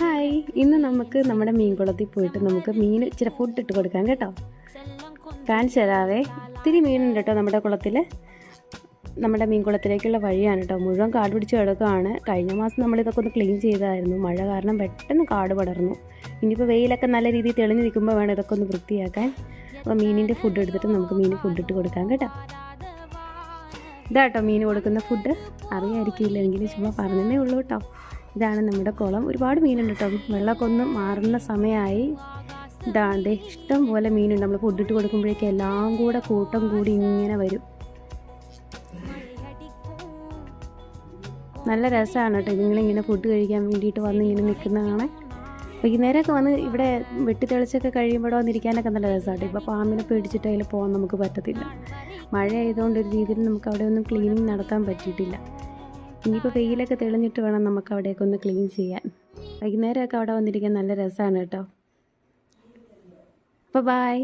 Hi, ഇന്ന് നമുക്ക് നമ്മുടെ മീൻകുളത്തിൽ പോയിട്ട് നമുക്ക് മീൻ ഇച്ചിരി ഫുഡ് ഇട്ട് കൊടുക്കാം കേട്ടോ. കാണിച്ചു തരാവേ. ഇത്തിരി മീനുണ്ട് കേട്ടോ നമ്മുടെ കുളത്തിൽ. നമ്മുടെ മീൻകുളത്തിലേക്കുള്ള വഴിയാണ് കേട്ടോ. മുഴുവൻ കാട് പിടിച്ച് കിടക്കുകയാണ്. കഴിഞ്ഞ മാസം നമ്മളിതൊക്കെ ഒന്ന് ക്ലീൻ ചെയ്തായിരുന്നു. മഴ കാരണം പെട്ടെന്ന് കാട് പടർന്നു. ഇനിയിപ്പോൾ വെയിലൊക്കെ നല്ല രീതിയിൽ തെളിഞ്ഞ് നിൽക്കുമ്പോൾ വേണം ഇതൊക്കെ ഒന്ന് വൃത്തിയാക്കാൻ. അപ്പോൾ മീനിൻ്റെ ഫുഡ് എടുത്തിട്ട് നമുക്ക് മീൻ ഫുഡ് ഇട്ട് കൊടുക്കാം കേട്ടോ. ഇതാട്ടോ മീൻ കൊടുക്കുന്ന ഫുഡ്. അറിയാതിരിക്കില്ല, എങ്കിലും ചുമ്മാ പറഞ്ഞതേ ഉള്ളൂ കേട്ടോ. ഇതാണ് നമ്മുടെ കുളം. ഒരുപാട് മീനുണ്ട് കേട്ടോ. വെള്ളമൊക്കെ ഒന്ന് മാറുന്ന സമയമായി. ഇതാണ്ടേ ഇഷ്ടം പോലെ മീനുണ്ട്. നമ്മൾ ഫുഡ് ഇട്ട് കൊടുക്കുമ്പോഴേക്കും എല്ലാം കൂടെ കൂട്ടം കൂടി ഇങ്ങനെ വരും. നല്ല രസമാണ് കേട്ടോ ഇതിങ്ങളിങ്ങനെ ഫുഡ് കഴിക്കാൻ വേണ്ടിയിട്ട് വന്ന് ഇങ്ങനെ നിൽക്കുന്നതാണ്. വൈകുന്നേരമൊക്കെ വന്ന് ഇവിടെ വെട്ടി തെളിച്ചൊക്കെ കഴിയുമ്പോഴോ വന്നിരിക്കാനൊക്കെ നല്ല രസമാണ്. ഇപ്പോൾ പാമ്പിനെ പേടിച്ചിട്ട് അതിൽ പോകാൻ നമുക്ക് പറ്റത്തില്ല. മഴ ആയതുകൊണ്ട് ഒരു രീതിയിൽ നമുക്ക് അവിടെ ഒന്നും ക്ലീനിങ് നടത്താൻ പറ്റിയിട്ടില്ല. ഇനിയിപ്പോൾ വെയിലൊക്കെ തെളിഞ്ഞിട്ട് വേണം നമുക്ക് അവിടെയൊക്കെ ഒന്ന് ക്ലീൻ ചെയ്യാൻ. വൈകുന്നേരമൊക്കെ അവിടെ വന്നിരിക്കാൻ നല്ല രസമാണ് കേട്ടോ. അപ്പോൾ ബൈ.